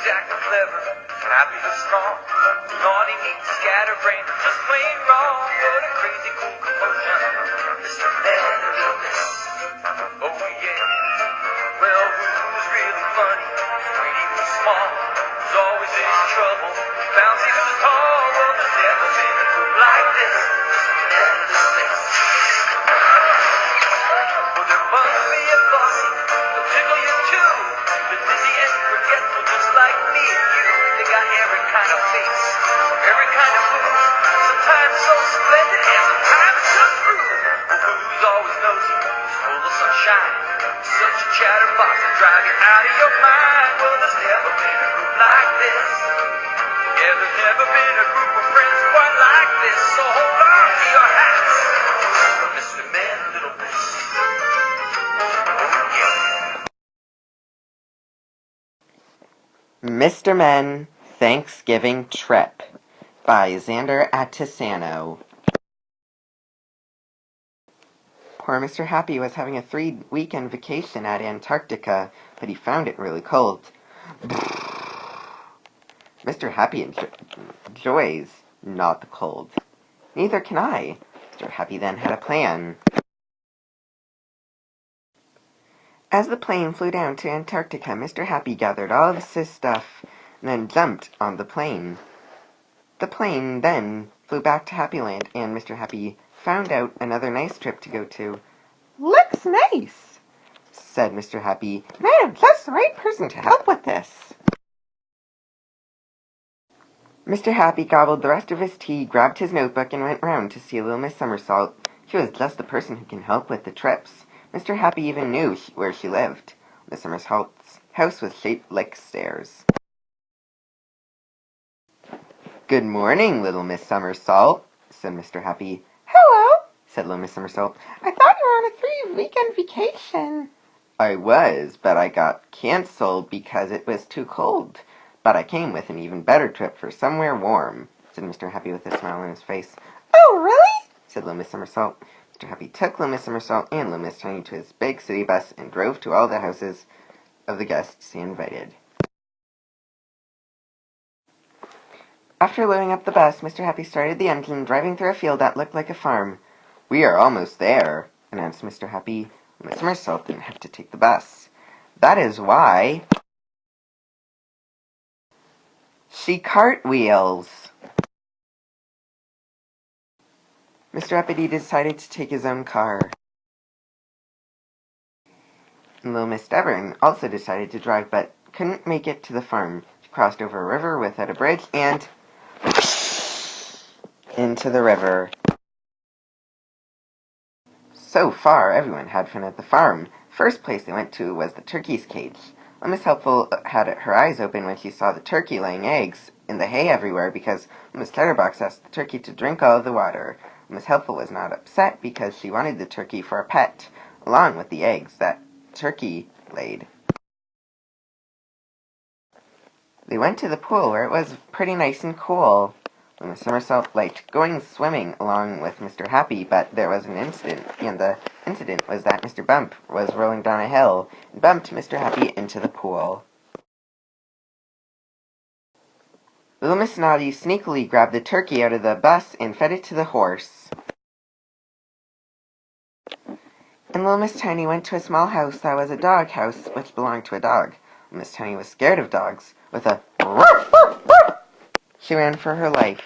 acting clever, happy or strong. Naughty, neat, scatterbrained, just plain wrong. What a crazy cool commotion, Mr. Meadows. Oh yeah, well who's really funny? When he was small, was always in trouble. Bouncy was tall, well there's never been a group like this. Meadows. Well there must be a bossy, they'll tickle you too. The dizzy and forgetful just like me and you. They got every kind of face, every kind of move. Sometimes so splendid and sometimes just rude. Well who's always nosy, full of sunshine. Such a chatterbox to drive you out of your mind. Well there's never been a group like this. Yeah, there's never been a group of friends quite like this. So hold on to your hats for Mr. Man Little Miss. Oh yeah. Mr. Men Thanksgiving Trip by Xander Attisano. Poor Mr. Happy was having a 3-weekend vacation at Antarctica, but he found it really cold. Mr. Happy enjoys not the cold. Neither can I. Mr. Happy then had a plan. As the plane flew down to Antarctica, Mr. Happy gathered all of his stuff and then jumped on the plane. The plane then flew back to Happyland, and Mr. Happy found out another nice trip to go to. "Looks nice," said Mr. Happy, "and I am just the right person to help with this." Mr. Happy gobbled the rest of his tea, grabbed his notebook, and went round to see little Miss Somersault. She was just the person who can help with the trips. Mr. Happy even knew where she lived. Miss Somersault's house was shaped like stairs. "Good morning, little Miss Somersault," said Mr. Happy. "Hello," said little Miss Somersault. "I thought you were on a 3-weekend vacation." "I was, but I got cancelled because it was too cold. But I came with an even better trip for somewhere warm," said Mr. Happy with a smile on his face. "Oh, really?" said little Miss Somersault. Mr. Happy took little Miss Somersault and little Miss Tiny to his big city bus and drove to all the houses of the guests he invited. After loading up the bus, Mr. Happy started the engine, driving through a field that looked like a farm. "We are almost there," announced Mr. Happy. Miss Somersault didn't have to take the bus. That is why she cartwheels. Mr. Uppity decided to take his own car. And little Miss Stubborn also decided to drive, but couldn't make it to the farm. She crossed over a river without a bridge and into the river. So far, everyone had fun at the farm. The first place they went to was the turkey's cage. Miss Helpful had her eyes open when she saw the turkey laying eggs in the hay everywhere because Miss Chatterbox asked the turkey to drink all of the water. Miss Helpful was not upset because she wanted the turkey for a pet, along with the eggs that turkey laid. They went to the pool where it was pretty nice and cool. Miss Somersault liked going swimming along with Mr. Happy, but there was an incident, and the incident was that Mr. Bump was rolling down a hill and bumped Mr. Happy into the pool. Little Miss Naughty sneakily grabbed the turkey out of the bus and fed it to the horse. And little Miss Tiny went to a small house that was a dog house, which belonged to a dog. Miss Tiny was scared of dogs. With a "Ruff, ruff, ruff," she ran for her life.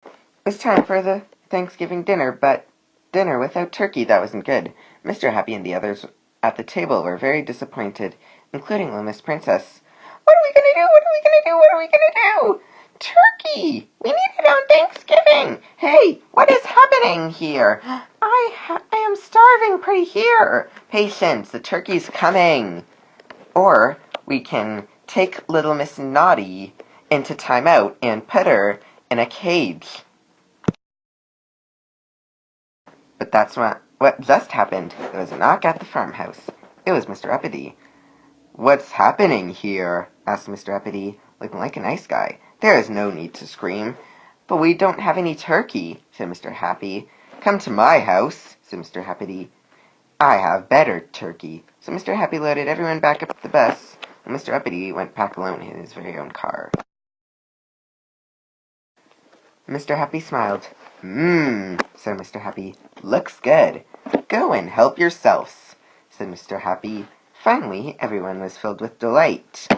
It was time for the Thanksgiving dinner, but dinner without turkey, that wasn't good. Mr. Happy and the others at the table were very disappointed, including little Miss Princess. "What are we going to do? What are we going to do? What are we going to do? Turkey! We need it on Thanksgiving! Hey, what is happening here? I am starving pretty here. Patience, the turkey's coming." Or we can take little Miss Naughty into timeout and put her in a cage. But that's not what just happened. There was a knock at the farmhouse. It was Mr. Uppity. "What's happening here?" asked Mr. Uppity, looking like a nice guy. "There is no need to scream." "But we don't have any turkey," said Mr. Happy. "Come to my house," said Mr. Happy. "I have better turkey." So Mr. Happy loaded everyone back up the bus and Mr. Uppity went back alone in his very own car. Mr. Happy smiled. Said Mr. Happy. Looks good. Go and help yourselves, said Mr. Happy. Finally, everyone was filled with delight.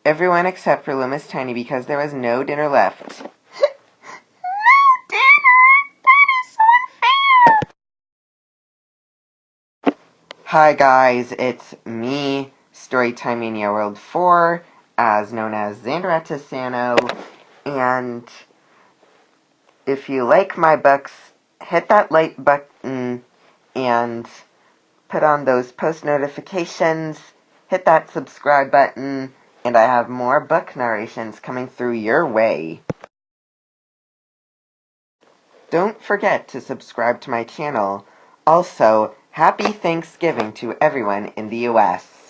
Everyone except for Little Miss Tiny, because there was no dinner left. No dinner? That is unfair! Hi guys, it's me, Storytime Mania World 4, as known as Xanderetta Sano, and if you like my books, hit that like button and put on those post notifications, hit that subscribe button, and I have more book narrations coming through your way. Don't forget to subscribe to my channel. Also, happy Thanksgiving to everyone in the US.